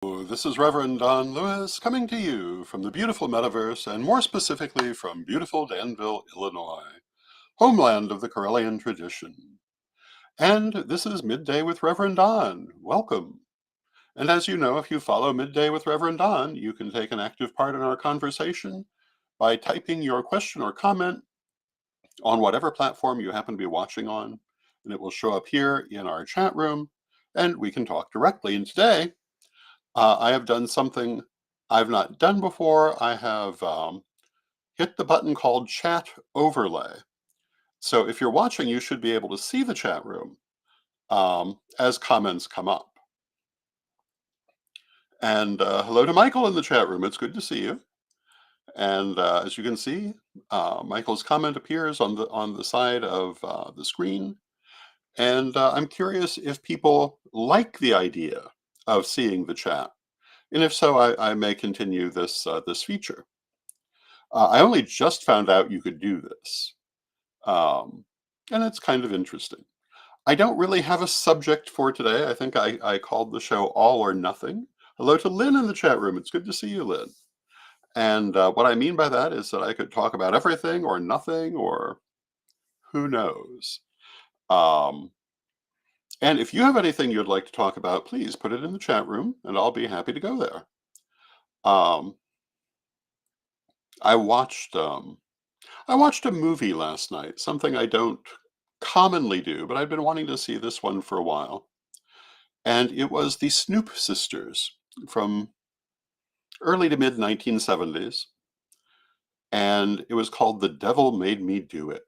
This is Reverend Don Lewis coming to you from the beautiful metaverse and more specifically from beautiful Danville, Illinois, homeland of the Corellian tradition. And this is Midday with Reverend Don. Welcome. And as you know, if you follow Midday with Reverend Don, you can take an active part in our conversation by typing your question or comment on whatever platform you happen to be watching on, and it will show up here in our chat room, and we can talk directly. And today, I have done something I've not done before. I have hit the button called Chat Overlay. So if you're watching, you should be able to see the chat room as comments come up. And hello to Michael in the chat room. It's good to see you. And as you can see, Michael's comment appears on the side of the screen. And I'm curious if people like the idea of seeing the chat. And if so, I may continue this feature. I only just found out you could do this, um, and it's kind of interesting. I don't really have a subject for today. I think I called the show All or Nothing. Hello to Lynn in the chat room. It's good to see you, Lynn. And what I mean by that is that I could talk about everything or nothing or who knows. Um, and if you have anything you'd like to talk about, please put it in the chat room, and I'll be happy to go there. Um, I watched um, I watched a movie last night, something I don't commonly do, but I've been wanting to see this one for a while. And it was the Snoop Sisters from early to mid 1970s. And it was called The Devil Made Me Do It.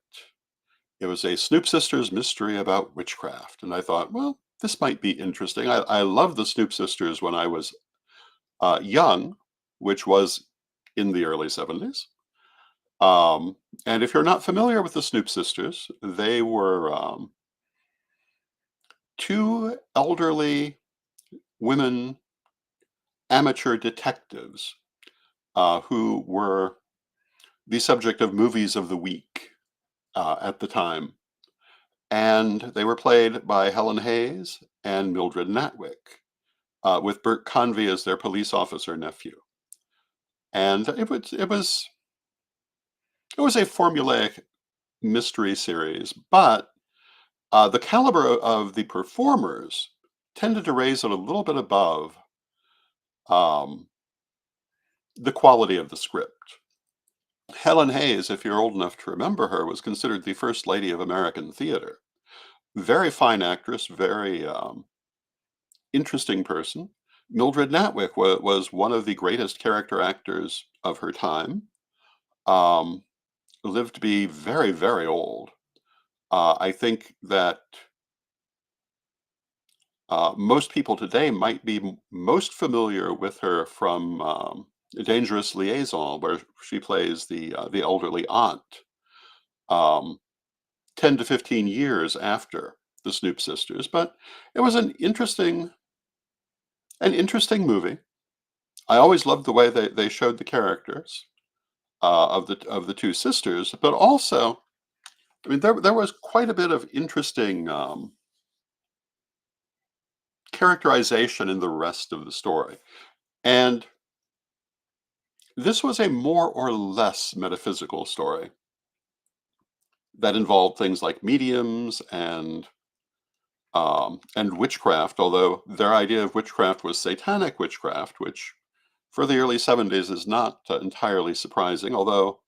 It was a Snoop Sisters mystery about witchcraft. And I thought, well, this might be interesting. I loved the Snoop Sisters when I was young, which was in the early 70s. Um, and if you're not familiar with the Snoop Sisters, they were two elderly women amateur detectives who were the subject of movies of the week at the time. And they were played by Helen Hayes and Mildred Natwick, with Bert Convy as their police officer nephew. And it was a formulaic mystery series, but the caliber of the performers tended to raise it a little bit above um, the quality of the script. Helen Hayes, if you're old enough to remember her, was considered the first lady of American theater. Very fine actress, very interesting person. Mildred Natwick was one of the greatest character actors of her time. Um, lived to be very, very old. I think that most people today might be most familiar with her from A Dangerous Liaison, where she plays the elderly aunt, 10 to 15 years after the Snoop Sisters. But it was an interesting movie. I always loved the way they showed the characters of the two sisters, but also, I mean, there was quite a bit of interesting characterization in the rest of the story. And this was a more or less metaphysical story that involved things like mediums and witchcraft, although their idea of witchcraft was satanic witchcraft, which for the early 70s is not entirely surprising, although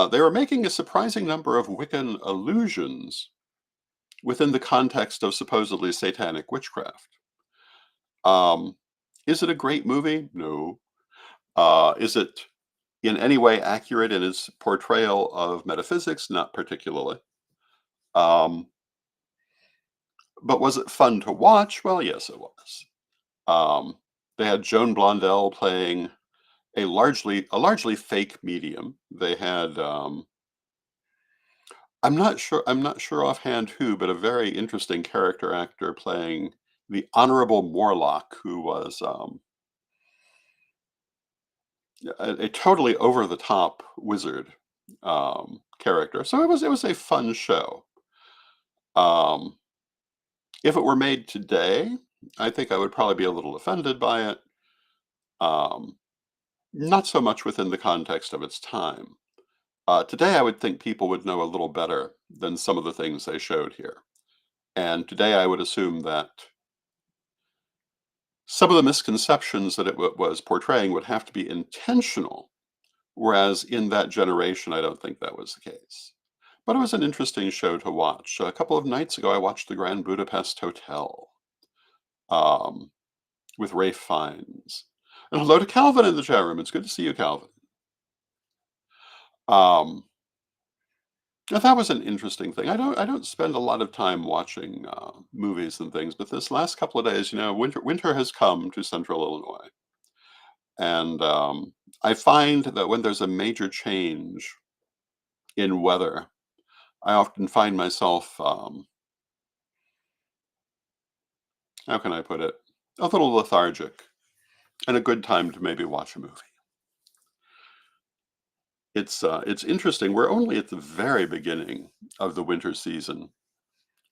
they were making a surprising number of Wiccan allusions within the context of supposedly satanic witchcraft. Um, is it a great movie? No. Is it in any way accurate in its portrayal of metaphysics? Not particularly. Um, but was it fun to watch? Well, yes, it was. Um, they had Joan Blondell playing a largely fake medium. They had I'm not sure offhand who, but a very interesting character actor playing the Honorable Morlock, who was a totally over the top wizard character. So it was a fun show. Um, if it were made today, I think I would probably be a little offended by it. Um, Not so much within the context of its time. Today, I would think people would know a little better than some of the things they showed here. And today, I would assume that some of the misconceptions that it was portraying would have to be intentional, whereas in that generation, I don't think that was the case. But it was an interesting show to watch. A couple of nights ago, I watched the Grand Budapest Hotel um, with Rafe Fiennes. And hello to Calvin in the chat room. It's good to see you, Calvin. Um, Now, that was an interesting thing. I don't spend a lot of time watching movies and things, but this last couple of days, winter has come to Central Illinois, and I find that when there's a major change in weather, I often find myself, how can I put it, a little lethargic, and a good time to maybe watch a movie. It's interesting. We're only at the very beginning of the winter season,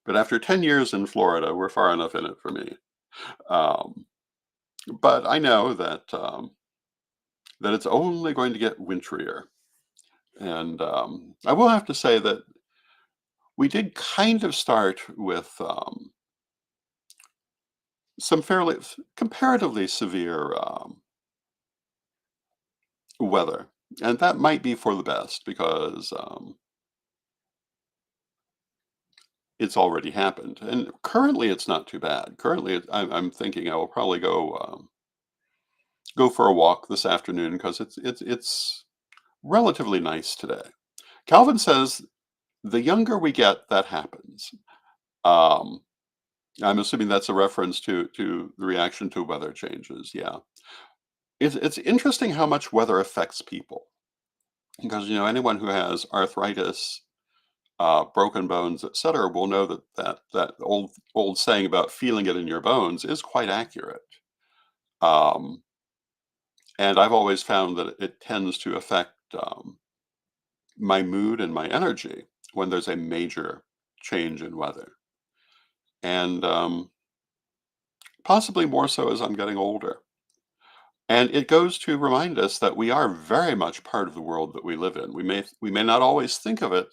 but after 10 years in Florida, we're far enough in it for me. Um, But I know that it's only going to get wintrier, and I will have to say that we did kind of start with some fairly comparatively severe weather, and that might be for the best because it's already happened. And currently, it's not too bad. Currently, I'm thinking I will probably go for a walk this afternoon because it's relatively nice today. Calvin says the younger we get, that happens. Um, I'm assuming that's a reference to the reaction to weather changes. Yeah, it's interesting how much weather affects people because anyone who has arthritis, broken bones, etc., will know that old saying about feeling it in your bones is quite accurate. Um, and I've always found that it tends to affect my mood and my energy when there's a major change in weather, and possibly more so as I'm getting older. And it goes to remind us that we are very much part of the world that we live in. We may not always think of it,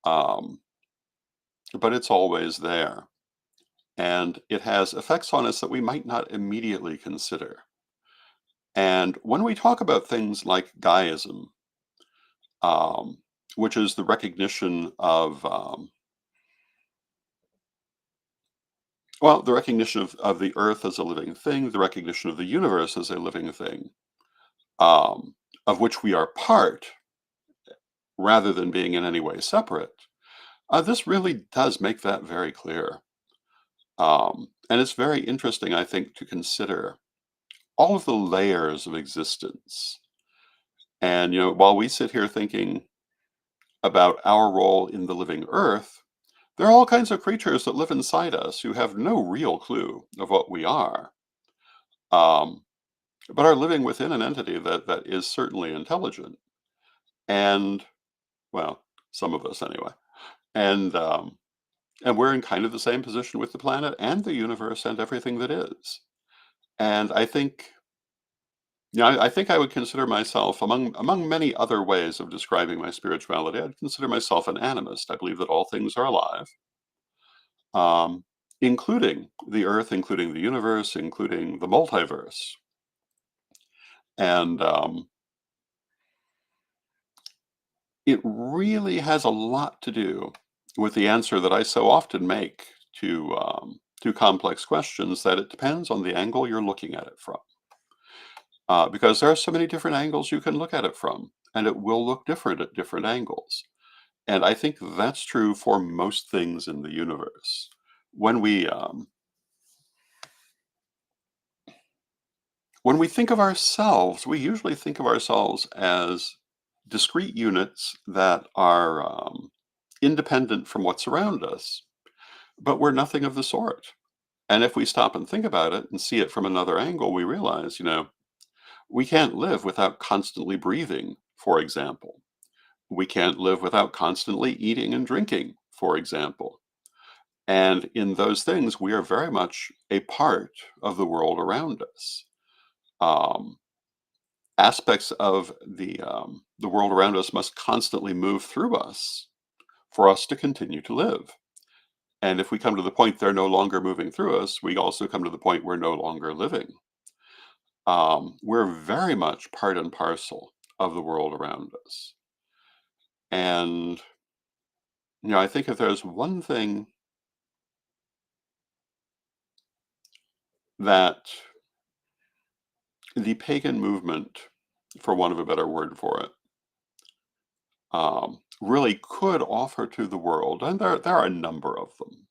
um, but it's always there, and it has effects on us that we might not immediately consider. And when we talk about things like Gaiaism, um, which is the recognition of the recognition of the Earth as a living thing, the recognition of the universe as a living thing, um, of which we are part, rather than being in any way separate. This really does make that very clear. And it's very interesting, I think, to consider all of the layers of existence. And, while we sit here thinking about our role in the living earth, there are all kinds of creatures that live inside us who have no real clue of what we are, um, but are living within an entity that is certainly intelligent. And, well, some of us anyway. And, and we're in kind of the same position with the planet and the universe and everything that is. And I think, I think I would consider myself among many other ways of describing my spirituality. I'd consider myself an animist. I believe that all things are alive, um, including the Earth, including the universe, including the multiverse. And it really has a lot to do with the answer that I so often make to complex questions, that it depends on the angle you're looking at it from. Because there are so many different angles you can look at it from, and it will look different at different angles. And I think that's true for most things in the universe. When we um, when we think of ourselves, we usually think of ourselves as discrete units that are independent from what's around us, but we're nothing of the sort. And if we stop and think about it and see it from another angle, we realize, we can't live without constantly breathing, for example. We can't live without constantly eating and drinking, for example. And in those things, we are very much a part of the world around us. Um, Aspects of the world around us must constantly move through us for us to continue to live. And if we come to the point they're no longer moving through us, we also come to the point we're no longer living. We're very much part and parcel of the world around us. And, I think if there's one thing that the pagan movement, for want of a better word for it, really could offer to the world, and there are a number of them,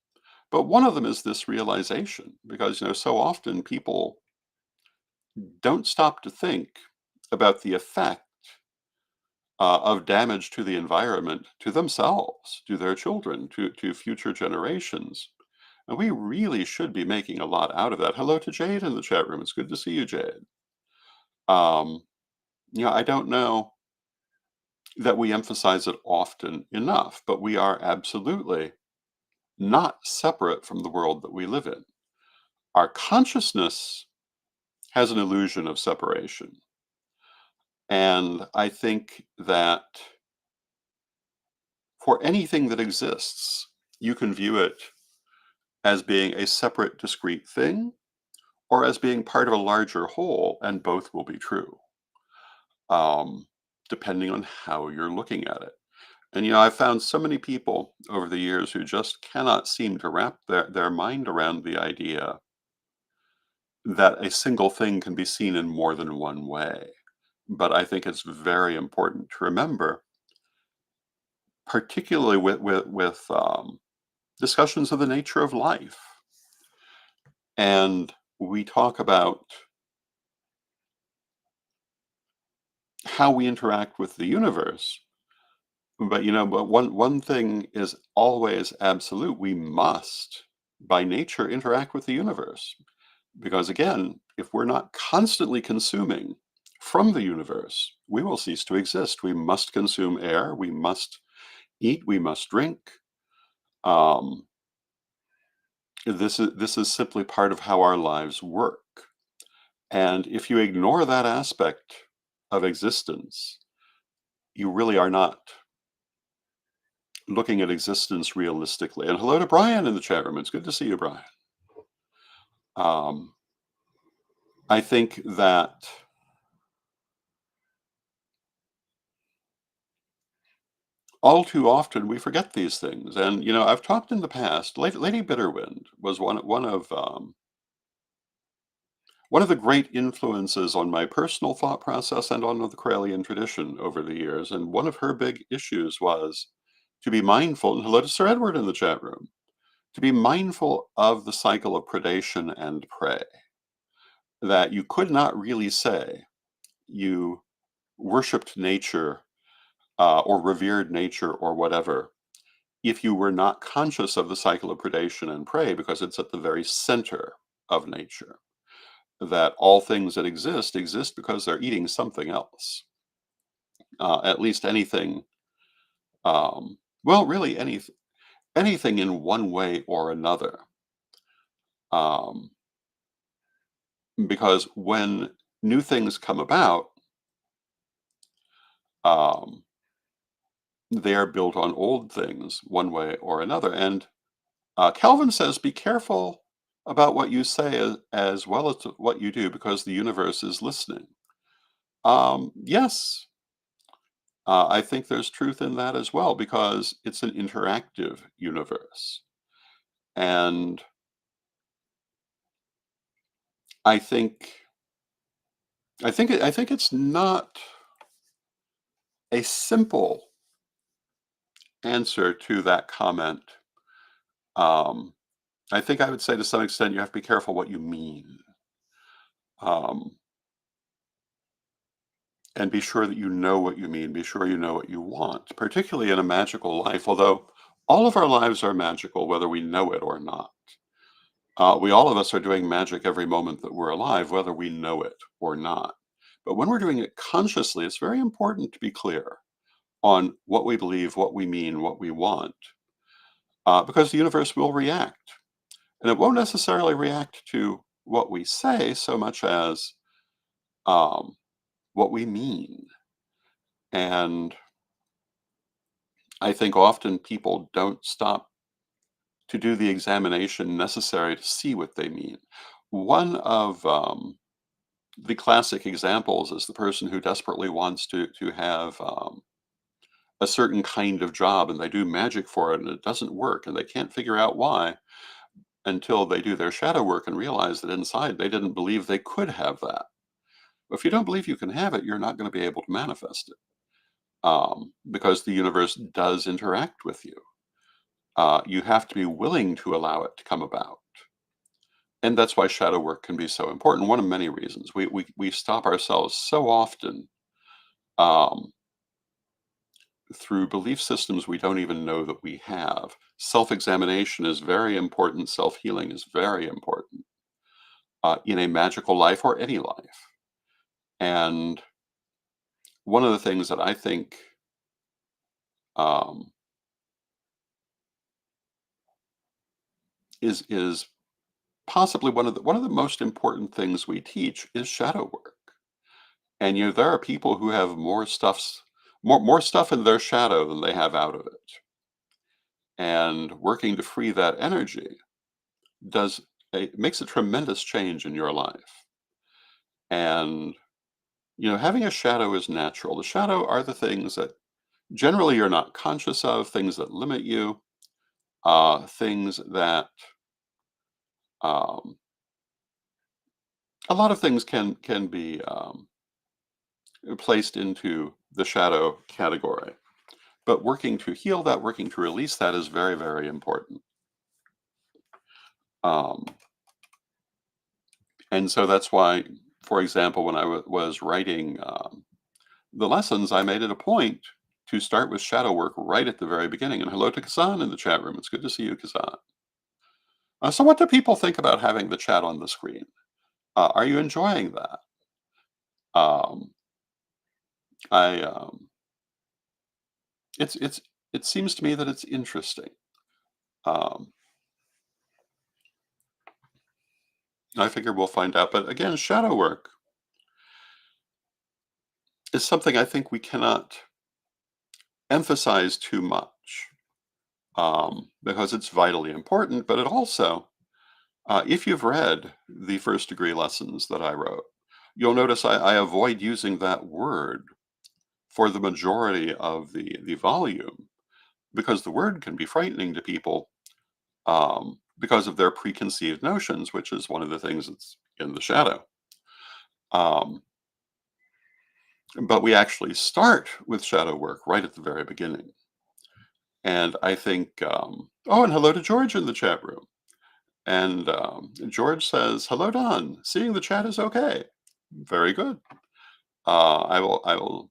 but one of them is this realization, because, so often people don't stop to think about the effect of damage to the environment, to themselves, to their children, to future generations. And we really should be making a lot out of that. Hello to Jade in the chat room. It's good to see you, Jade. Um, I don't know that we emphasize it often enough, but we are absolutely not separate from the world that we live in. Our consciousness has an illusion of separation. And I think that for anything that exists, you can view it as being a separate, discrete thing or as being part of a larger whole, and both will be true, um, depending on how you're looking at it. And I've found so many people over the years who just cannot seem to wrap their mind around the idea that a single thing can be seen in more than one way. But I think it's very important to remember, particularly with discussions of the nature of life. And we talk about how we interact with the universe. But one thing is always absolute. We must, by nature, interact with the universe. Because again, if we're not constantly consuming from the universe, we will cease to exist. We must consume air, we must eat, we must drink. Um, this is simply part of how our lives work. And if you ignore that aspect of existence, you really are not looking at existence realistically. And hello to Brian in the chat room. It's good to see you, Brian. Um, I think that all too often we forget these things. And I've talked in the past. Lady Bitterwind was one of the great influences on my personal thought process and on the Corellian tradition over the years. And one of her big issues was to be mindful. And hello to Sir Edward in the chat room. To be mindful of the cycle of predation and prey. That you could not really say you worshipped nature or revered nature or whatever if you were not conscious of the cycle of predation and prey, because it's at the very center of nature. That all things that exist because they're eating something else. At least anything, well, really anything in one way or another. Um, because when new things come about, um, they are built on old things one way or another. And Calvin says, be careful about what you say as well as what you do, because the universe is listening. Yes, I think there's truth in that as well, because it's an interactive universe. And I think I think it's not a simple answer to that comment. Um, I think I would say to some extent you have to be careful what you mean. Um, and be sure that you know what you mean. Be sure you know what you want, particularly in a magical life. Although all of our lives are magical, whether we know it or not. We all of us are doing magic every moment that we're alive, whether we know it or not. But when we're doing it consciously, it's very important to be clear on what we believe, what we mean, what we want, because the universe will react. And it won't necessarily react to what we say so much as um, what we mean. And I think often people don't stop to do the examination necessary to see what they mean. One of the classic examples is the person who desperately wants to have a certain kind of job, and they do magic for it, and it doesn't work, and they can't figure out why until they do their shadow work and realize that inside they didn't believe they could have that. If you don't believe you can have it, you're not going to be able to manifest it, because the universe does interact with you. You have to be willing to allow it to come about. And that's why shadow work can be so important. One of many reasons. We stop ourselves so often um, through belief systems we don't even know that we have. Self examination is very important, self healing is very important in a magical life or any life. And one of the things that I think um, is possibly one of the most important things we teach is shadow work. And there are people who have more stuff in their shadow than they have out of it. And working to free that energy does makes a tremendous change in your life. And having a shadow is natural. The shadow are the things that generally you're not conscious of, things that limit you, things that um, a lot of things can be placed into the shadow category. But working to heal that, working to release that is very, very important. Um, and so that's why, for example, when I was writing the lessons, I made it a point to start with shadow work right at the very beginning. And hello to Kazan in the chat room. It's good to see you, Kazan. So, what do people think about having the chat on the screen? Are you enjoying that? Um, I it's it seems to me that it's interesting. Um, I figure we'll find out. But again, shadow work is something I think we cannot emphasize too much, because it's vitally important. But it also, if you've read the first degree lessons that I wrote, you'll notice I avoid using that word for the majority of the volume because the word can be frightening to people, because of their preconceived notions, which is one of the things that's in the shadow. Um, but we actually start with shadow work right at the very beginning. And I think, oh, and hello to George in the chat room. And George says, "Hello, Don. Seeing the chat is okay. Very good. I will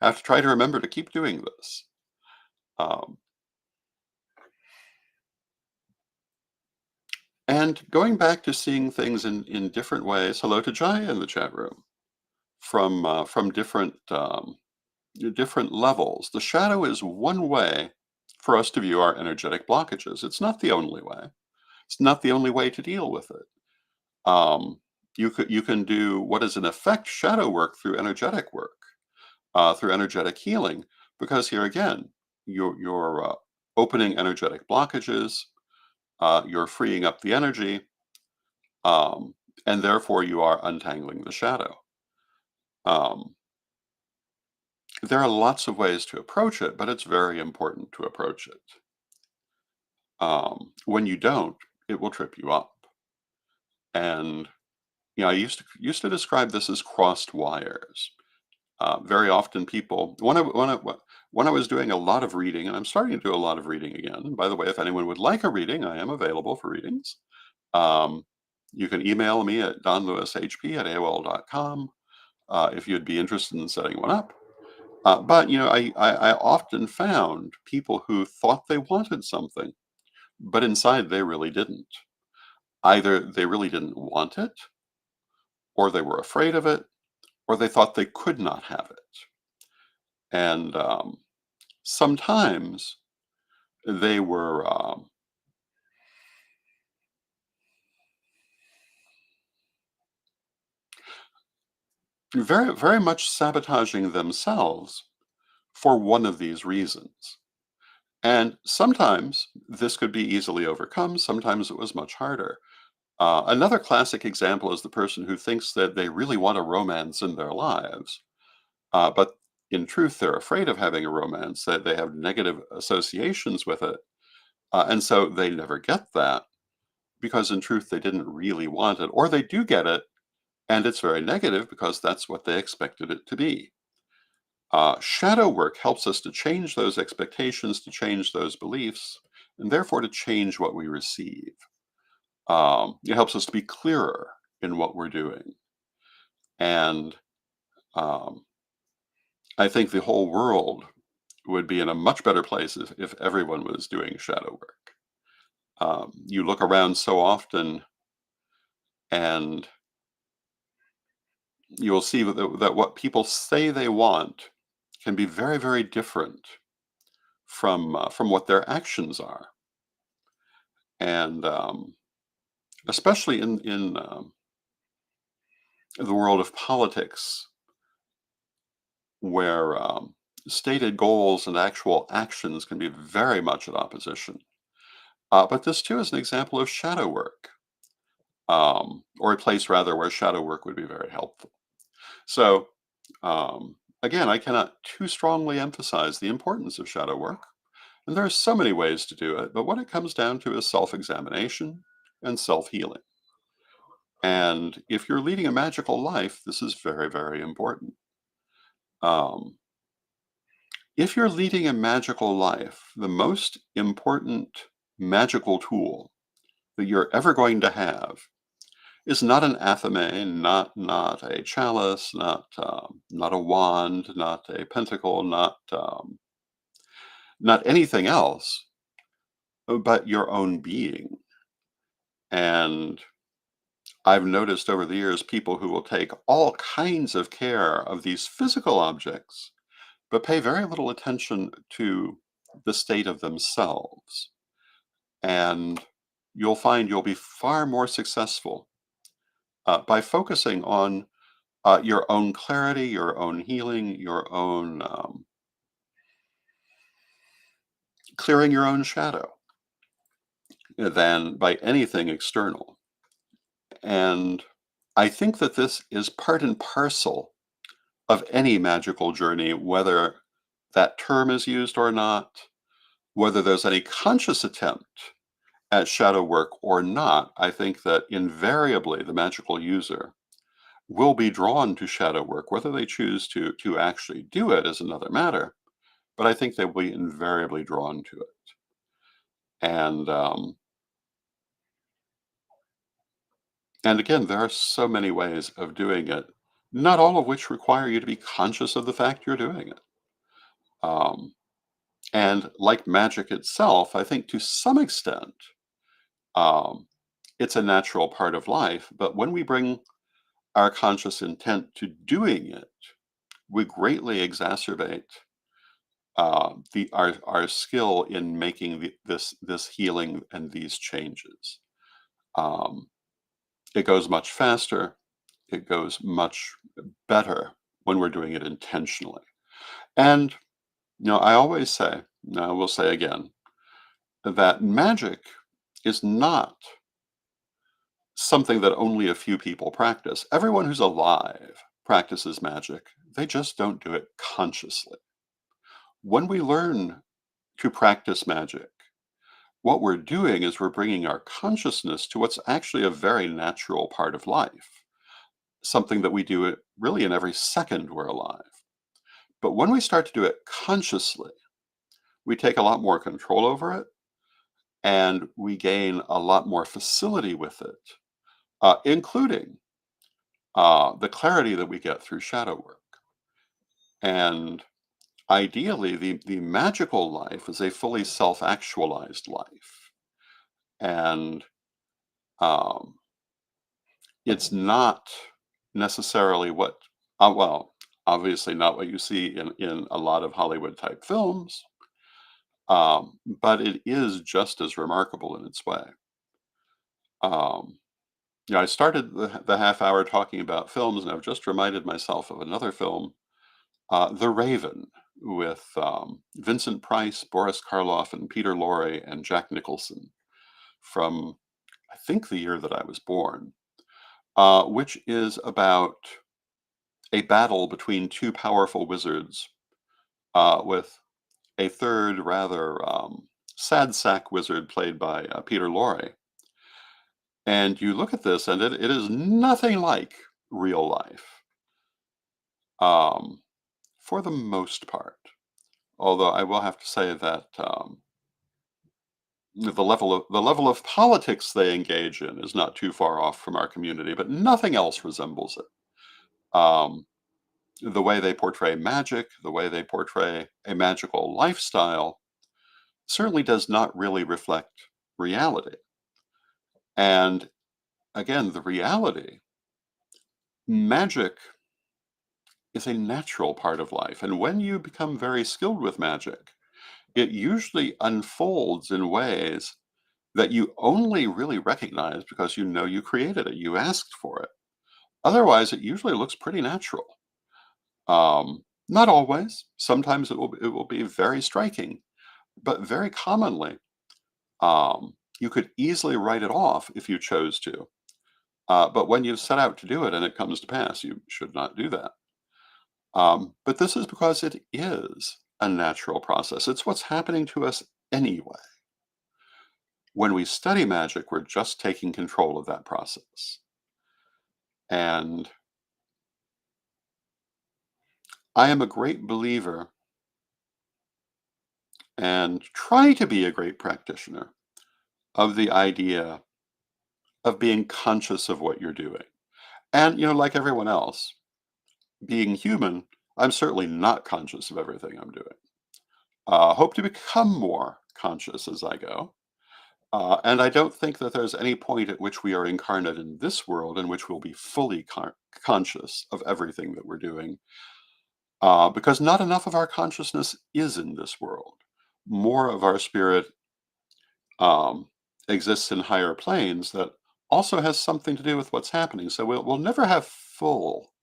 have to try to remember to keep doing this." Um, and going back to seeing things in different ways. Hello to Jaya in the chat room. From different levels. The shadow is one way for us to view our energetic blockages. It's not the only way. It's not the only way to deal with it. Um, you can do what is in effect shadow work through energetic work, through energetic healing, because here again, you're opening energetic blockages, you're freeing up the energy, um, and therefore you are untangling the shadow. Um, there are lots of ways to approach it, but it's very important to approach it. When you don't, it will trip you up. And I used to describe this as crossed wires. Very often, people when I was doing a lot of reading, and I'm starting to do a lot of reading again. And by the way, if anyone would like a reading, I am available for readings. Um, you can email me at donlewishp@aol.com if you'd be interested in setting one up. But I often found people who thought they wanted something, but inside they really didn't. Either they really didn't want it, or they were afraid of it, or they thought they could not have it. And sometimes they were, very, very much sabotaging themselves for one of these reasons. And sometimes this could be easily overcome, sometimes it was much harder. Another classic example is the person who thinks that they really want a romance in their lives, but in truth, they're afraid of having a romance, that they have negative associations with it. And so they never get that because, in truth, they didn't really want it, or they do get it and it's very negative because that's what they expected it to be. Shadow work helps us to change those expectations, to change those beliefs, and therefore to change what we receive. It helps us to be clearer in what we're doing. And um, I think the whole world would be in a much better place if everyone was doing shadow work. You look around so often and you'll see that what people say they want can be very, very different from what their actions are. And especially in the world of politics, where stated goals and actual actions can be very much at opposition. But this too is an example of shadow work, or a place rather where shadow work would be very helpful. So again, I cannot too strongly emphasize the importance of shadow work. And there are so many ways to do it, but what it comes down to is self examination and self healing. And if you're leading a magical life, this is very, very important. Um, if you're leading a magical life, the most important magical tool that you're ever going to have is not an athame, not a chalice, not a wand, not a pentacle, not anything else, but your own being. And I've noticed over the years people who will take all kinds of care of these physical objects, but pay very little attention to the state of themselves. And you'll find you'll be far more successful by focusing on your own clarity, your own healing, your own clearing your own shadow than by anything external. And I think that this is part and parcel of any magical journey, whether that term is used or not, whether there's any conscious attempt at shadow work or not. I think that invariably the magical user will be drawn to shadow work. Whether they choose to actually do it is another matter, but I think they will be invariably drawn to it. And and again, there are so many ways of doing it, not all of which require you to be conscious of the fact you're doing it. Um, and like magic itself, I think to some extent, um, it's a natural part of life. But when we bring our conscious intent to doing it, we greatly exacerbate the our skill in making this healing and these changes. Um, it goes much faster. It goes much better when we're doing it intentionally. And I always say, and I will say again, that magic is not something that only a few people practice. Everyone who's alive practices magic. They just don't do it consciously. When we learn to practice magic, what we're doing is we're bringing our consciousness to what's actually a very natural part of life, something that we do it really in every second we're alive. But when we start to do it consciously, we take a lot more control over it and we gain a lot more facility with it, including the clarity that we get through shadow work. And ideally, the magical life is a fully self actualized life. And um, it's not necessarily well, obviously not what you see in a lot of Hollywood type films, but it is just as remarkable in its way. Um, Yeah, I started the half hour talking about films, and I've just reminded myself of another film, The Raven, with Vincent Price, Boris Karloff, and Peter Lorre and Jack Nicholson from, I think, the year that I was born, which is about a battle between two powerful wizards, with a third rather sad sack wizard played by Peter Lorre. And you look at this, and it is nothing like real life, um, for the most part. Although I will have to say that the level of politics they engage in is not too far off from our community, but nothing else resembles it. Um, the way they portray magic, the way they portray a magical lifestyle, certainly does not really reflect reality. And again, the reality, magic is a natural part of life. And when you become very skilled with magic, it usually unfolds in ways that you only really recognize because you know you created it, you asked for it. Otherwise, it usually looks pretty natural. Not always. Sometimes it will be very striking, but very commonly, you could easily write it off if you chose to. But when you set out to do it and it comes to pass, you should not do that. But this is because it is a natural process. It's what's happening to us anyway. When we study magic, we're just taking control of that process. And I am a great believer and try to be a great practitioner of the idea of being conscious of what you're doing. And, like everyone else, being human, I'm certainly not conscious of everything I'm doing. Hope to become more conscious as I go. And I don't think that there's any point at which we are incarnate in this world in which we'll be fully conscious of everything that we're doing, because not enough of our consciousness is in this world. More of our spirit um, exists in higher planes that also has something to do with what's happening. So we'll never have full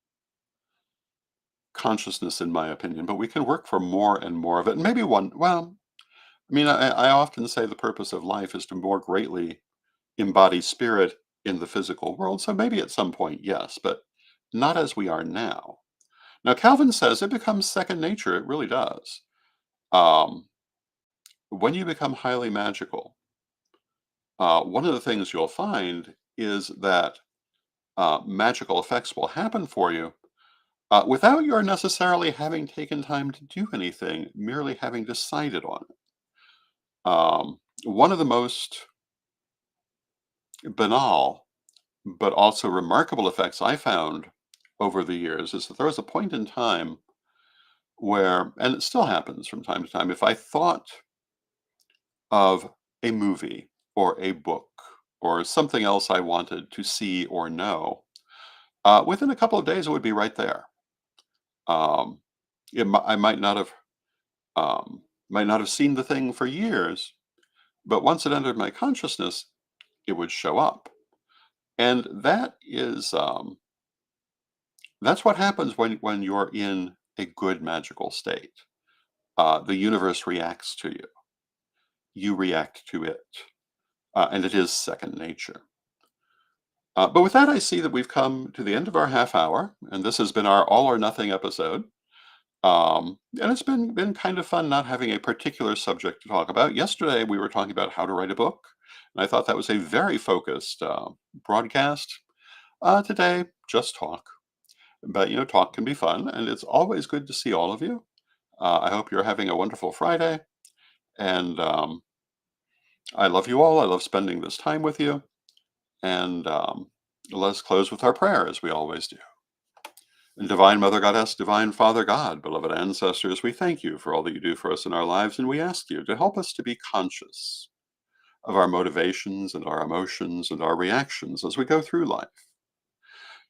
consciousness, in my opinion, but we can work for more and more of it. And maybe well, I mean, I often say the purpose of life is to more greatly embody spirit in the physical world. So maybe at some point, yes, but not as we are now. Now, Calvin says it becomes second nature. It really does. Um, when you become highly magical, one of the things you'll find is that magical effects will happen for you without your necessarily having taken time to do anything, merely having decided on it. One of the most banal but also remarkable effects I found over the years is that there was a point in time where, and it still happens from time to time, if I thought of a movie or a book or something else I wanted to see or know, within a couple of days it would be right there. Um, I um, might not have seen the thing for years, but once it entered my consciousness, it would show up. And that's what happens when you're in a good magical state. The universe reacts to you. You react to it, and it is second nature. But with that, I see that we've come to the end of our half hour, and this has been our all or nothing episode. And it's been kind of fun not having a particular subject to talk about. Yesterday, we were talking about how to write a book, and I thought that was a very focused broadcast. Today, just talk. But talk can be fun, and it's always good to see all of you. I hope you're having a wonderful Friday, and I love you all. I love spending this time with you. And let's close with our prayer, as we always do. And Divine Mother Goddess, Divine Father God, beloved ancestors, we thank you for all that you do for us in our lives, and we ask you to help us to be conscious of our motivations and our emotions and our reactions as we go through life.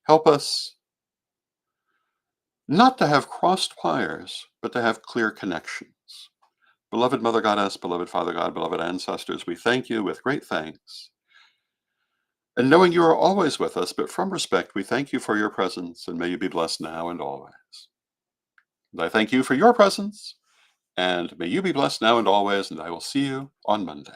Help us not to have crossed wires, but to have clear connections. Beloved Mother Goddess, beloved Father God, beloved ancestors, we thank you with great thanks And knowing you are always with us, but from respect, we thank you for your presence, and may you be blessed now and always. And I thank you for your presence, and may you be blessed now and always, and I will see you on Monday.